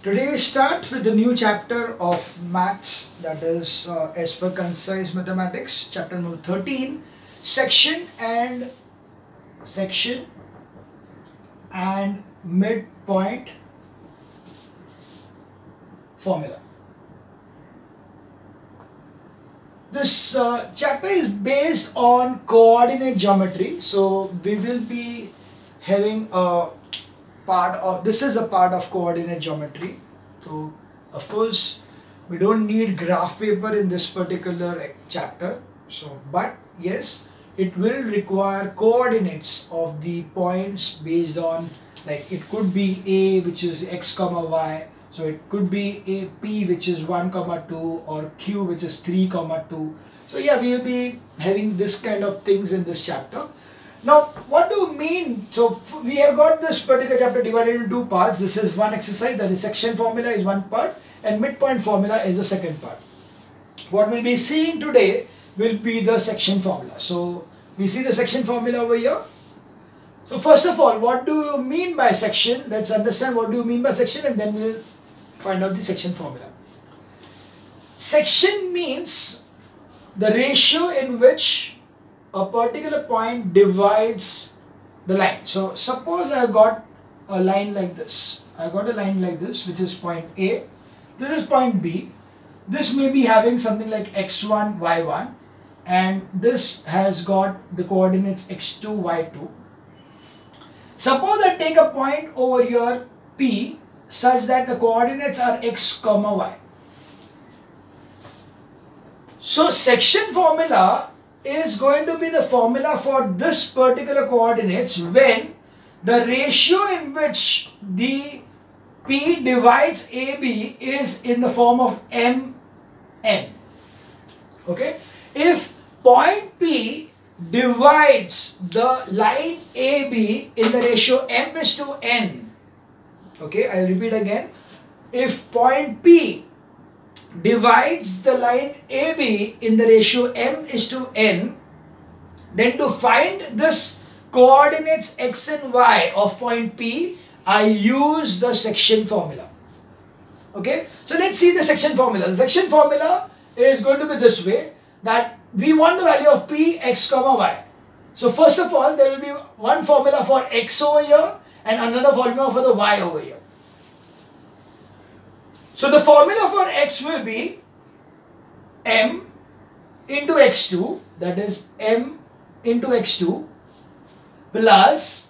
Today we start with the new chapter of maths, that is as per concise mathematics, chapter number 13, section and midpoint formula. This chapter is based on coordinate geometry, so we will be having a this is a part of coordinate geometry. So of course we don't need graph paper in this particular chapter, but yes, it will require coordinates of the points based on, like it could be A, which is x comma y, so it could be a P, which is 1 comma 2, or Q, which is 3 comma 2. So yeah, we will be having this kind of things in this chapter. Now, what do you mean? So we have got this particular chapter divided into two parts. This is one exercise, that is section formula is one part and midpoint formula is the second part. What we'll be seeing today will be the section formula. So we see the section formula over here. So first of all, what do you mean by section? Let's understand what do you mean by section, and then we'll find out the section formula. Section means the ratio in which a particular point divides the line. So suppose I got a line like this. I got a line like this, which is point A. This is point B. This may be having something like x1, y1, and this has got the coordinates x2, y2. Suppose I take a point over here P such that the coordinates are x comma y. So section formula is going to be the formula for this particular coordinates when the ratio in which the P divides AB is in the form of mn. Okay, if point P divides the line AB in the ratio m is to n, okay, I'll repeat again. If point P divides the line AB in the ratio m is to n, then to find this coordinates x and y of point P, I use the section formula. Okay, so let's see the section formula. The section formula is going to be this way, that we want the value of P, x comma y. So first of all, there will be one formula for x over here and another formula for the y over here. So the formula for x will be m into x2, that is m into x2, plus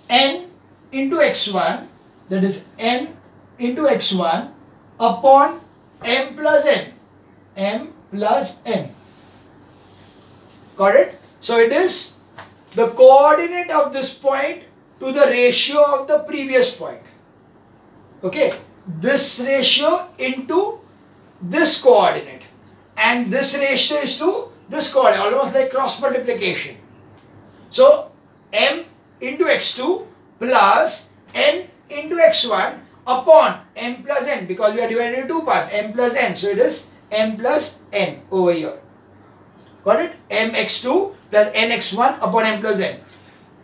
n into x1, that is n into x1, upon m plus n, m plus n. Got it? So it is the coordinate of this point to the ratio of the previous point. Okay, this ratio into this coordinate, and this ratio is to this coordinate, almost like cross multiplication. So m into x2 plus n into x1 upon m plus n, because we are divided into two parts, m plus n, so it is m plus n over here. Got it? mx2 plus nx1 upon m plus n.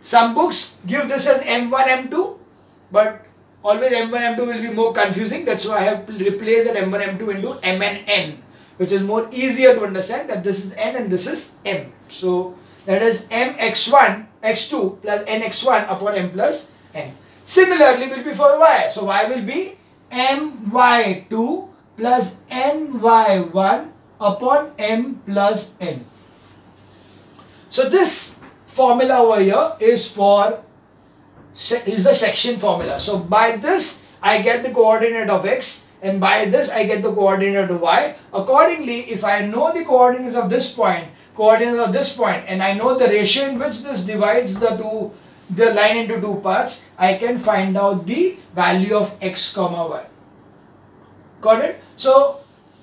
Some books give this as m1 m2, but always m1 m2 will be more confusing. That's why I have replaced that m1 m2 into m and n, which is more easier to understand, that this is n and this is m. So that is mx1 x2 plus nx1 upon m plus n. Similarly will be for y. So y will be my2 plus ny1 upon m plus n. So this formula over here is the section formula. So by this I get the coordinate of x, and by this I get the coordinate of y. Accordingly, if I know the coordinates of this point, and I know the ratio in which this divides the line into two parts, I can find out the value of x comma y. Got it? So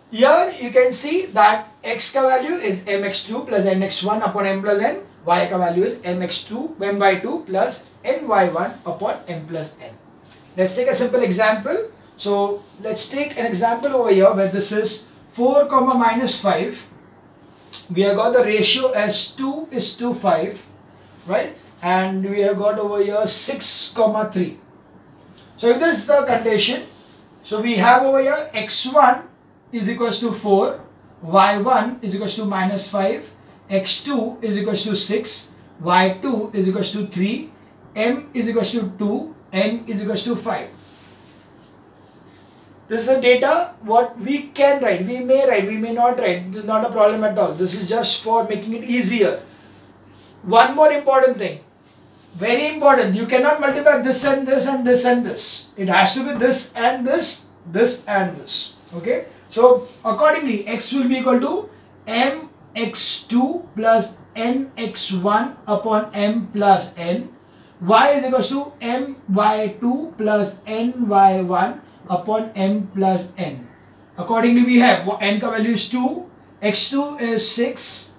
here you can see that x ka value is mx2 plus nx1 upon m plus n, y ka value is my2 plus ny1 upon m plus n. Let's take a simple example. So let's take an example over here where this is 4 comma minus 5. We have got the ratio as 2 is to 5, right? And we have got over here 6 comma 3. So if this is the condition, So we have over here x1 is equals to 4, y1 is equals to minus 5, x2 is equals to 6, y2 is equals to 3, m is equals to 2, n is equals to 5. This is the data what we can write. We may write, we may not write. It is not a problem at all. This is just for making it easier. One more important thing. Very important. You cannot multiply this and this and this and this. It has to be this and this, this and this. Okay. So accordingly, x will be equal to mx2 plus nx1 upon m plus n. Y is equal to my2 plus ny1 upon m plus n. Accordingly, we have n ka value is 2, x2 is 6,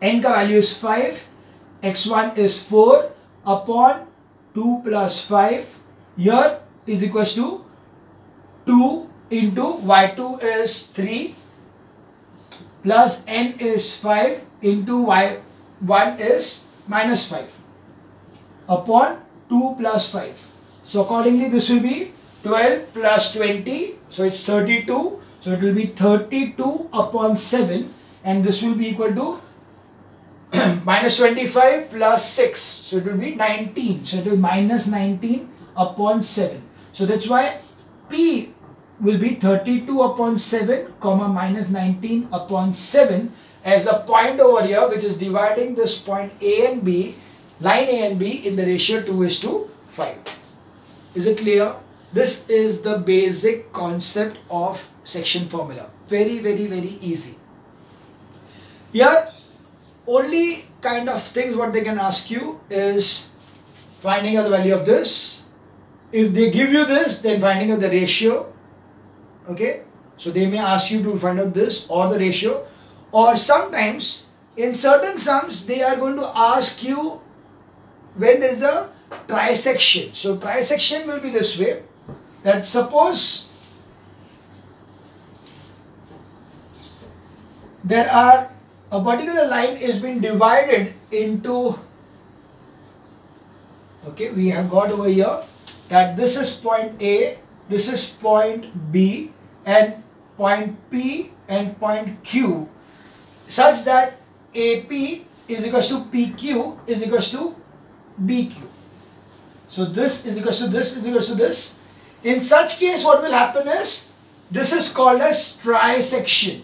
n ka value is 5, x1 is 4 upon 2 plus 5. Here is equals to 2 into y2 is 3 plus n is 5 into y1 is minus 5 upon 2 plus 5. So accordingly, this will be 12 plus 20, so it's 32. So it will be 32 upon 7, and this will be equal to minus 25 plus 6. So it will be 19. So it will be minus 19 upon 7. So that's why P will be 32 upon 7, comma minus 19 upon 7 as a point over here, which is dividing this point A and B, line A and B, in the ratio 2:5. Is it clear? This is the basic concept of section formula. Very, very, very easy. Here, only kind of things what they can ask you is finding out the value of this. If they give you this, then finding out the ratio. Okay, so they may ask you to find out this or the ratio, or sometimes in certain sums they are going to ask you when there is a trisection. So trisection will be this way, that suppose there are a particular line is being divided into, okay, we have got over here that this is point A, this is point B, and point P and point Q, such that AP is equals to PQ is equals to BQ. So this is equals to this is equals to this. In such case, what will happen is, this is called as trisection.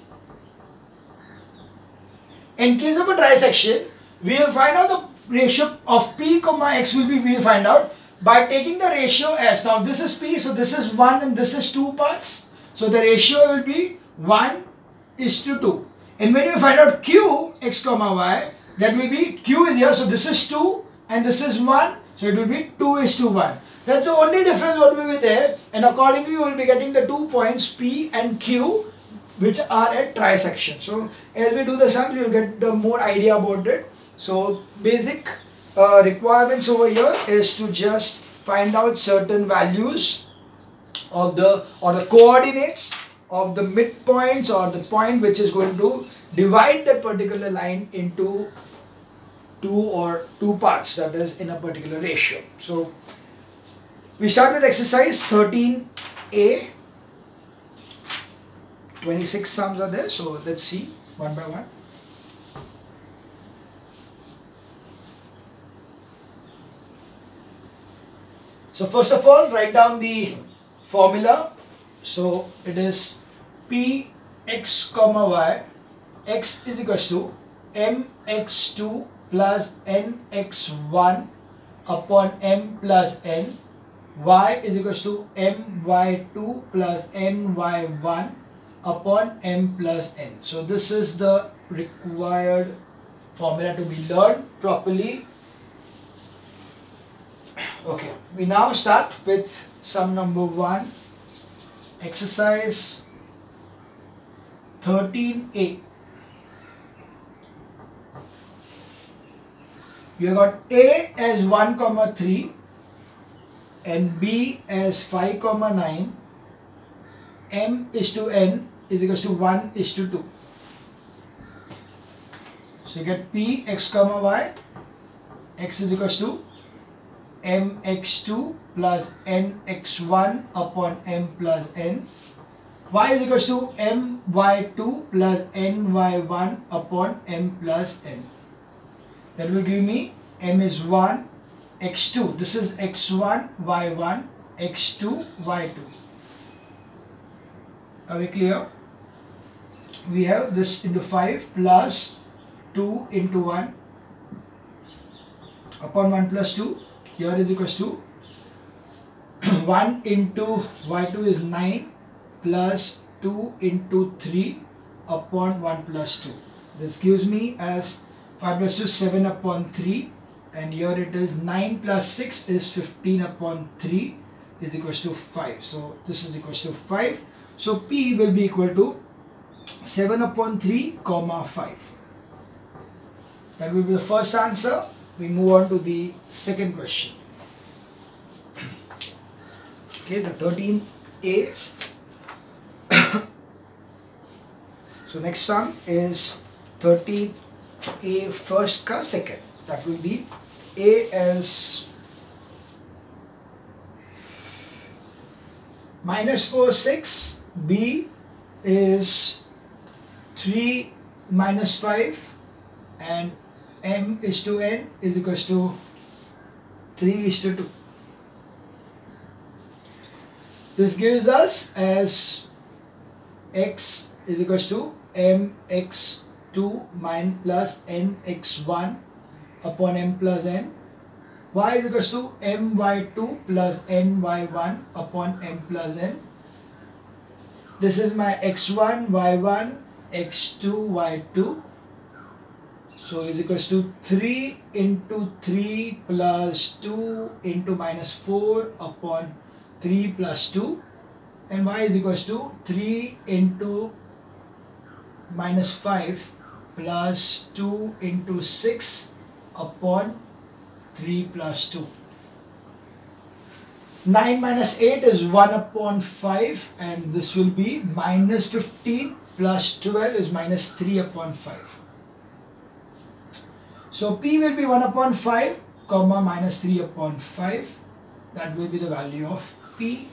In case of a trisection, we will find out the ratio of P comma X will be, we will find out by taking the ratio as, now this is P, so this is 1 and this is 2 parts. So the ratio will be 1:2. And when you find out Q, X comma Y, that will be, Q is here, so this is 2 and this is 1, so it will be 2:1. That's the only difference what will be there, and accordingly you will be getting the 2 points P and Q, which are at trisection. So as we do the sums, you will get the more idea about it. So basic requirements over here is to just find out certain values of the coordinates of the midpoints or the point which is going to divide that particular line into two parts, that is in a particular ratio. So we start with exercise 13A. 26 sums are there, so let's see one by one. So first of all, write down the formula. So it is P x comma y, x is equals to mx2 plus nx1 upon m plus n. Y is equals to my2 plus ny1 upon m plus n. So this is the required formula to be learned properly. Okay, we now start with sum number 1, exercise 13A. You got A as 1, 3 and B as 5, 9. M is to N is equals to 1:2. So you get P x comma y, x is equals to mx2 plus nx1 upon m plus n. Y is equals to my2 plus ny1 upon m plus n. That will give me m is 1, x2. This is x1, y1, x2, y2. Are we clear? We have this into 5 plus 2 into 1 upon 1 plus 2. Here is equals to 1 into y2 is 9 plus 2 into 3 upon 1 plus 2. This gives me as 5 plus 2 7 upon 3, and here it is 9 plus 6 is 15 upon 3 is equals to 5. So this is equals to 5. So P will be equal to 7 upon 3 comma 5. That will be the first answer. We move on to the second question. Okay, the 13A. So next sum is 13A first ka second. That will be A as -4 6, B is 3 minus 5, and m is to n is equals to 3 is to 2. This gives us as x is equals to mx2 plus nx1 upon m plus n. Y is equals to my2 plus ny1 upon m plus n. This is my x1, y1, x2, y2. So is equals to 3 into 3 plus 2 into minus 4 upon 3 plus 2, and y is equals to 3 into minus 5 plus 2 into 6 upon 3 plus 2. 9 minus 8 is 1 upon 5, and this will be minus 15 plus 12 is minus 3 upon 5. So P will be 1 upon 5 comma minus 3 upon 5. That will be the value of P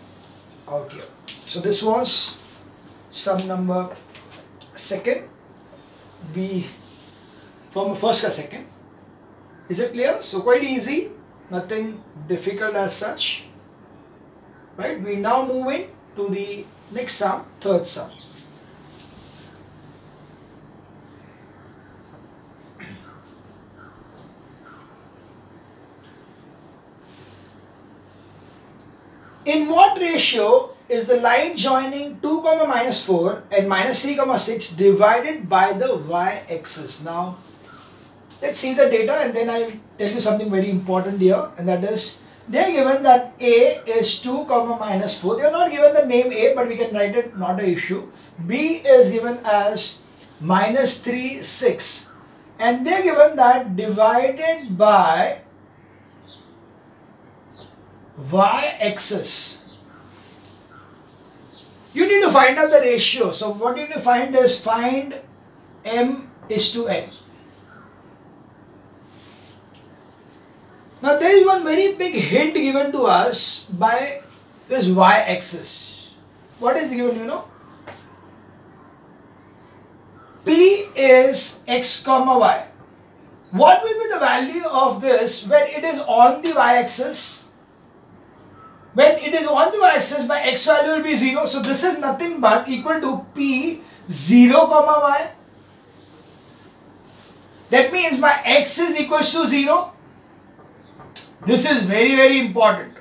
out here. So this was sum number second. We from first or second. Is it clear? So quite easy, nothing difficult as such. Right? We now move in to the next sum, third sum. In what ratio is the line joining 2 comma minus 4 and minus 3 comma 6 divided by the y-axis? Now, let's see the data and then I'll tell you something very important here, and that is they are given that A is 2 comma minus 4. They are not given the name A, but we can write it, not an issue. B is given as minus 3, 6. And they are given that divided by y-axis. You need to find out the ratio. So what you need to find is find m is to n. Now there is one very big hint given to us by this y-axis. What is given, you know? P is x comma y. What will be the value of this when it is on the y-axis? When it is on the y-axis, my x value will be 0. So this is nothing but equal to P 0 comma y. That means my x is equals to 0. This is very, very important.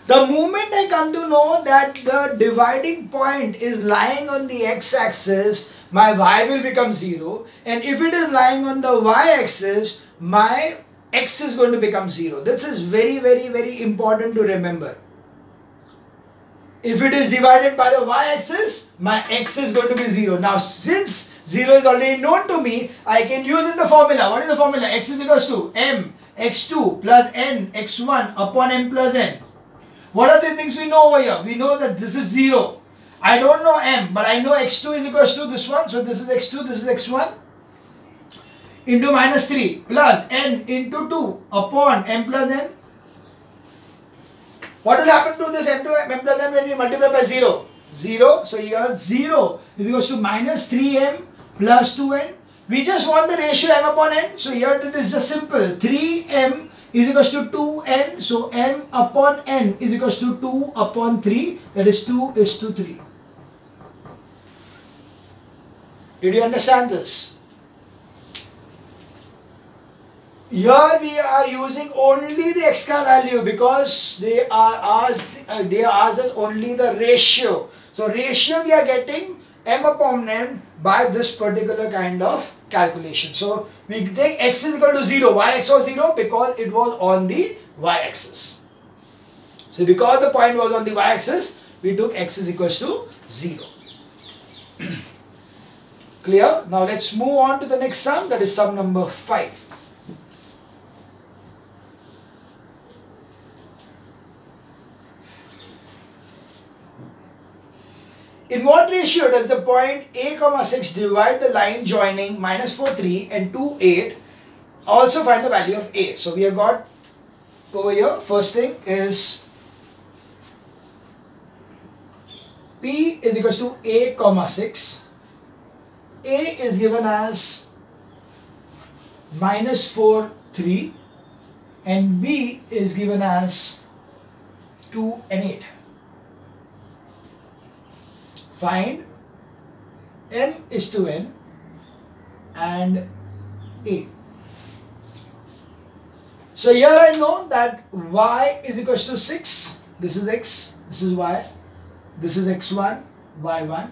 The moment I come to know that the dividing point is lying on the x-axis, my y will become 0. And if it is lying on the y-axis, my x is going to become 0. This is very, very, very important to remember. If it is divided by the y-axis, my x is going to be 0. Now, since 0 is already known to me, I can use in the formula. What is the formula? X is equals to m x2 plus n x1 upon m plus n. What are the things we know over here? We know that this is 0. I don't know m, but I know x2 is equals to this one. So this is x2, this is x1. Into minus 3 plus n into 2 upon m plus n. What will happen to this m plus n when we multiply by 0? 0. So here 0 is equals to minus 3m plus 2n. We just want the ratio m upon n. So here it is just simple. 3m is equals to 2n. So m upon n is equals to 2 upon 3. That is 2:3. Did you understand this? Here we are using only the extra value because they are asked us only the ratio. So ratio we are getting m upon n by this particular kind of calculation. So we take x is equal to 0. Why x was 0? Because it was on the y-axis. So because the point was on the y-axis, we took x is equals to 0. Clear? Now let's move on to the next sum, that is sum number 5. In what ratio does the point a, 6 divide the line joining minus 4, 3 and 2, 8? Also find the value of a. So we have got over here, first thing is p is equals to a, 6. A is given as minus 4, 3 and b is given as 2 and 8. Find m is to n and a. So here I know that y is equals to 6. This is x, this is y, this is x1, y1,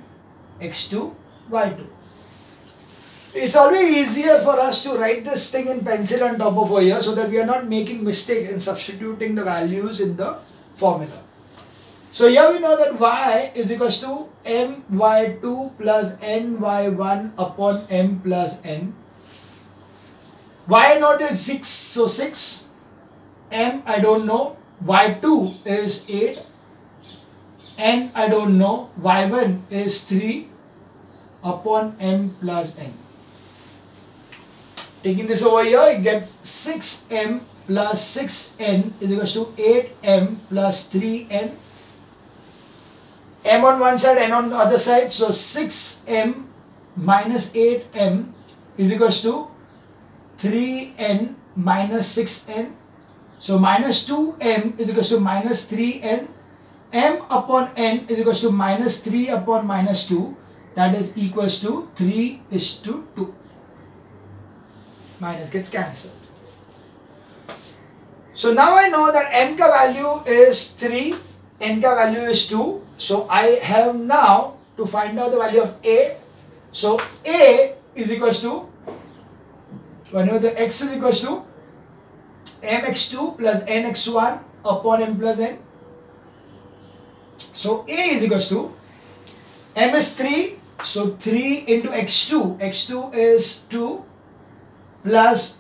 x2, y2. It's always easier for us to write this thing in pencil on top of over here so that we are not making mistake in substituting the values in the formula. So here we know that y is equals to my2 plus ny1 upon m plus n. Y naught is 6, so 6. M I don't know. Y2 is 8. N I don't know. Y1 is 3 upon m plus n. Taking this over here, it gets 6m plus 6n is equals to 8m plus 3n. M on one side, n on the other side. So 6m minus 8m is equals to 3n minus 6n. So minus 2m is equals to minus 3n. M upon n is equals to minus 3 upon minus 2. That is equals to 3:2. Minus gets cancelled. So now I know that m ka value is 3, n ka value is 2. So I have now to find out the value of a. So a is equals to, whenever the x is equals to mx2 plus nx1 upon m plus n. So a is equals to, m is 3, so 3 into x2. x2 is 2 plus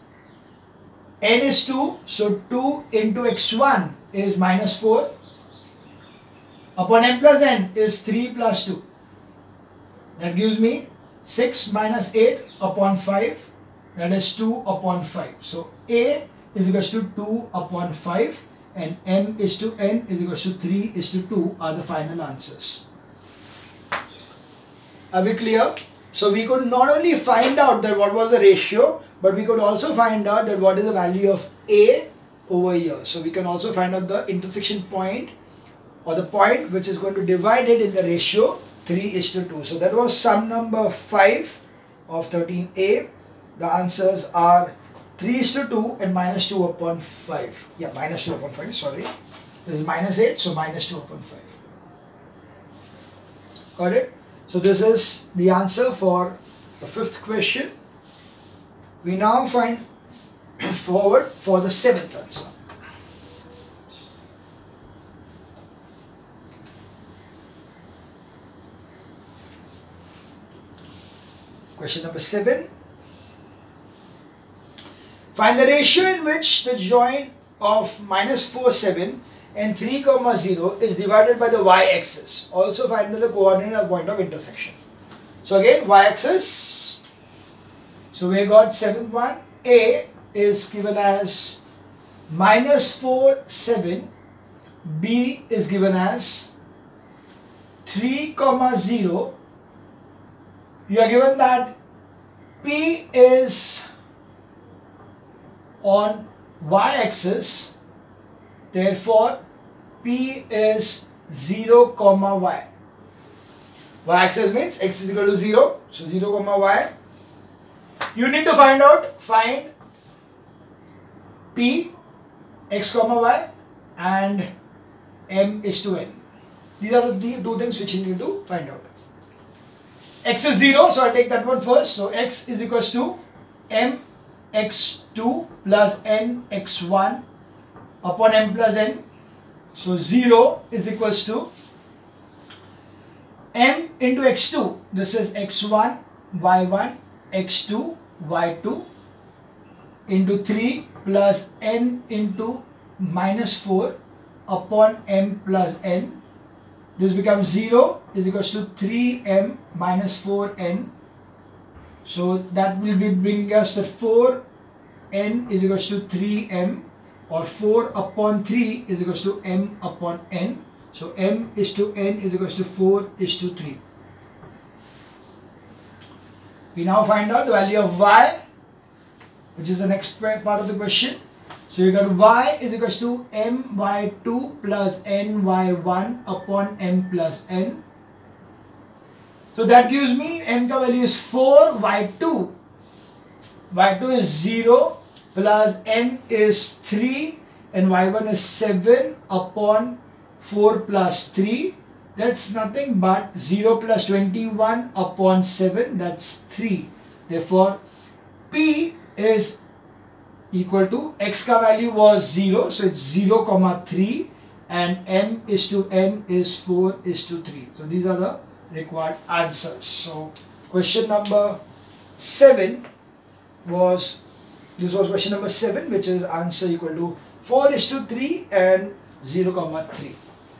n is 2, so 2 into x1 is minus 4 upon m plus n is 3 plus 2. That gives me 6 minus 8 upon 5, that is 2 upon 5. So a is equals to 2 upon 5 and m is to n is equals to 3:2 are the final answers. Are we clear? So we could not only find out that what was the ratio, but we could also find out that what is the value of a over here. So we can also find out the intersection point or the point which is going to divide it in the ratio 3:2. So that was sum number 5 of 13a. The answers are 3:2 and minus 2 upon 5. Yeah, minus 2 upon 5, sorry. This is minus 8, so minus 2 upon 5. Got it? So this is the answer for the 5th question. We now find forward for the 7th answer. Question number 7. Find the ratio in which the join of minus 4, 7 and 3, 0 is divided by the y-axis. Also find the coordinate of point of intersection. So again, y-axis. So we got 7th one. A is given as minus 4, 7 B is given as 3, 0. You are given that P is on y-axis, therefore P is 0, y. Y-axis means x is equal to 0, so 0, y. You need to find P, x, y, and m is to n. These are the two things which you need to find out. X is 0, so I take that one first. So x is equals to m x2 plus n x1 upon m plus n. So 0 is equals to m into x2. This is x1, y1, x2, y2 into 3 plus n into minus 4 upon m plus n. This becomes 0 is equals to 3m minus 4n. So that will be bring us that 4n is equals to 3m, or 4 upon 3 is equals to m upon n. So m is to n is equals to 4 is to 3. We now find out the value of y, which is the next part of the question. So you got y is equals to my2 plus ny1 upon m plus n. So that gives me m ka value is 4, y2. y2 is 0 plus n is 3 and y1 is 7 upon 4 plus 3. That's nothing but 0 plus 21 upon 7, that's 3. Therefore, P is equal to, x ka value was 0, so it's 0, 3, and m is to n is 4 is to 3. So these are the required answers. So question number 7 was, this was question number 7, which is answer equal to 4 is to 3 and 0, 3.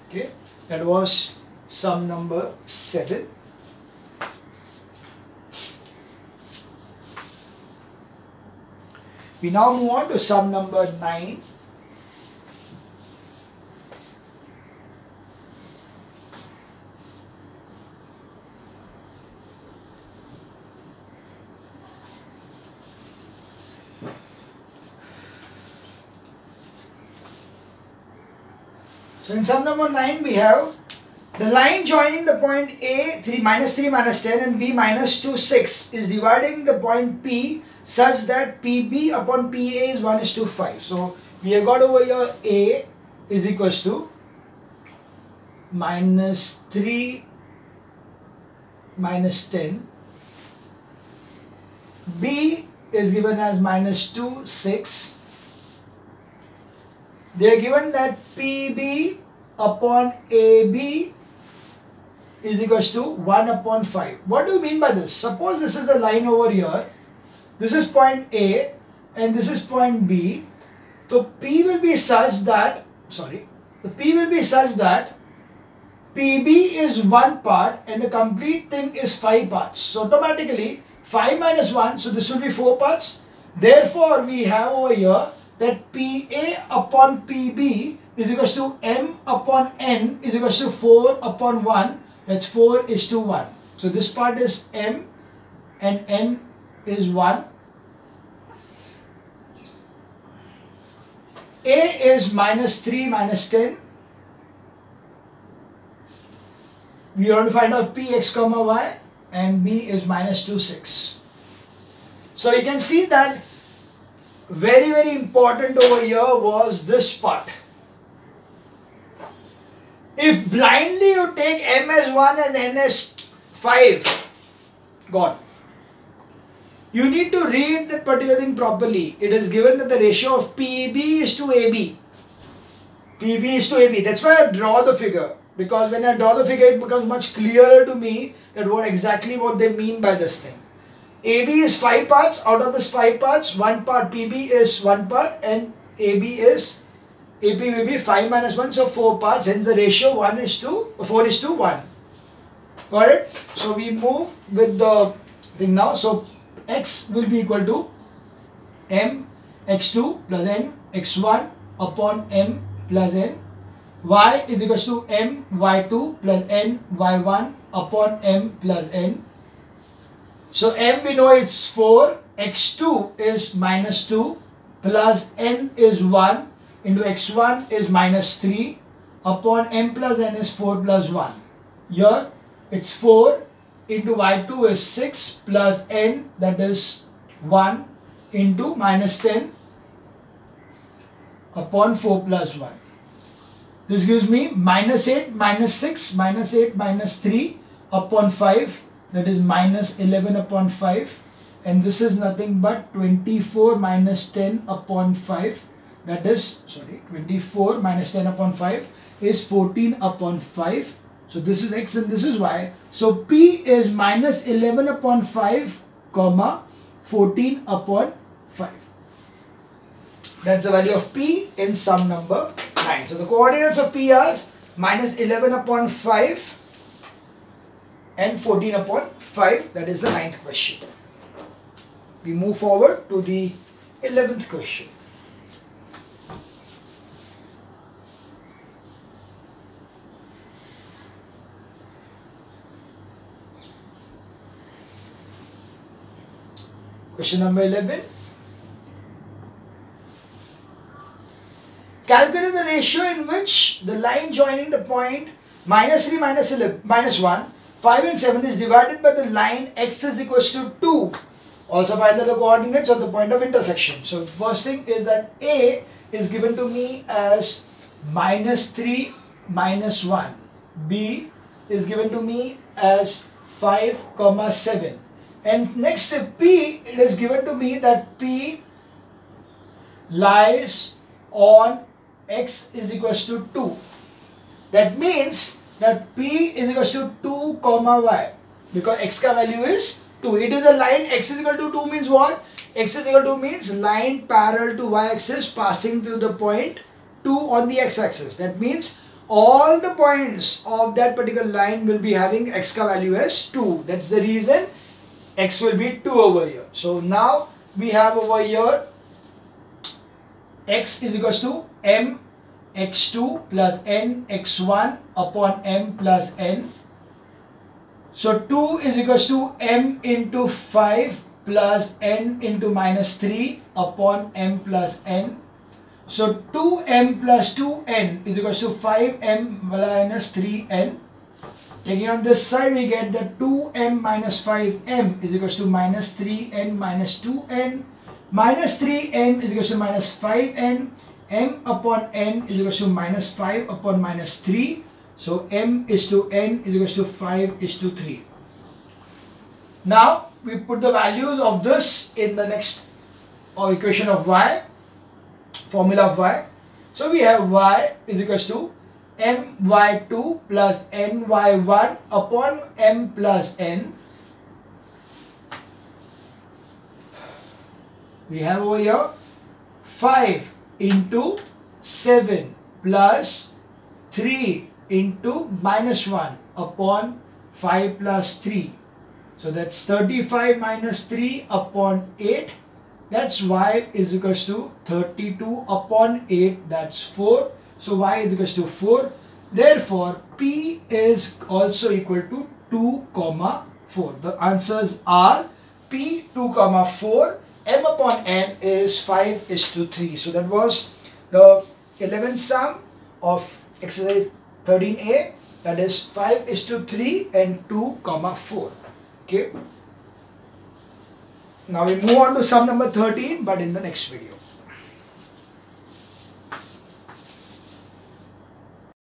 Okay, that was sum number 7. We now move on to sum number 9. So in sum number 9 we have the line joining the point A 3 minus 10 and B minus 2 6 is dividing the point P such that PB upon PA is 1 is to 5. So we have got over here A is equals to minus 3 minus 10. B is given as minus 2, 6. They are given that PB upon AB is equals to 1 upon 5. What do you mean by this? Suppose this is the line over here. This is point A and this is point B. So P will be such that, PB is one part and the complete thing is 5 parts. So automatically 5 minus 1, so this will be 4 parts. Therefore we have over here that PA upon PB is equals to M upon N is equals to 4 upon 1. That's 4 is to 1. So this part is M and N is 1. A is minus 3 minus 10. We want to find out Px, y, and B is minus 2, 6. So you can see that very, very important over here was this part. If blindly you take M as 1 and N as 5, gone. You need to read that particular thing properly. It is given that the ratio of PB is to AB. PB is to AB. That's why I draw the figure. Because when I draw the figure, it becomes much clearer to me that what they mean by this thing. AB is 5 parts. Out of this 5 parts, 1 part PB is 1 part and AB will be 5 minus 1, so 4 parts. Hence the ratio 4 is to 1. Got it? So we move with the thing now. So x will be equal to m x2 plus n x1 upon m plus n. y is equals to m y2 plus n y1 upon m plus n. So m we know it's 4, x2 is minus 2 plus n is 1 into x1 is minus 3 upon m plus n is 4 plus 1. Here it's 4 into y2 is 6 plus n, that is 1 into minus 10 upon 4 plus 1. This gives me minus 8 minus 6 minus 8 minus 3 upon 5, that is minus 11 upon 5, and this is nothing but 24 minus 10 upon 5, that is 24 minus 10 upon 5 is 14 upon 5. So this is x and this is y. So p is minus 11 upon 5 comma 14 upon 5. That's the value of p in sum number 9. So the coordinates of p are minus 11 upon 5 and 14 upon 5. That is the 9th question. We move forward to the 11th question. Question number 11. Calculate the ratio in which the line joining the point minus 3 minus 1, 5 and 7 is divided by the line x is equals to 2. Also find the coordinates of the point of intersection. So first thing is that A is given to me as minus 3 minus 1. B is given to me as 5 comma 7. And next to P, it is given to me that P lies on x is equals to 2. That means that P is equals to 2 comma y, because x ka value is 2. It is a line x is equal to 2 means what? X is equal to means line parallel to y axis passing through the point 2 on the x axis. That means all the points of that particular line will be having x ka value as 2. That's the reason x will be 2 over here. So now we have over here x is equals to m x2 plus n x1 upon m plus n. So 2 is equals to m into 5 plus n into minus 3 upon m plus n. So 2m plus 2n is equals to 5m minus 3n. Taking on this side, we get that 2m minus 5m is equals to minus 3n minus 2n. Minus 3n is equals to minus 5n. M upon n is equals to minus 5 upon minus 3. So m is to n is equals to 5 is to 3. Now we put the values of this in the next equation of y, formula of y. So we have y is equals to my2 plus ny1 upon m plus n. We have over here 5 into 7 plus 3 into minus 1 upon 5 plus 3. So that's 35 minus 3 upon 8. That's y is equals to 32 upon 8. That's 4. So y is equals to 4. Therefore, P is also equal to 2 comma 4. The answers are P 2 comma 4. M upon n is 5 is to 3. So that was the 11th sum of exercise 13a. That is 5 is to 3 and 2 comma 4. Okay. Now we move on to sum number 13, but in the next video.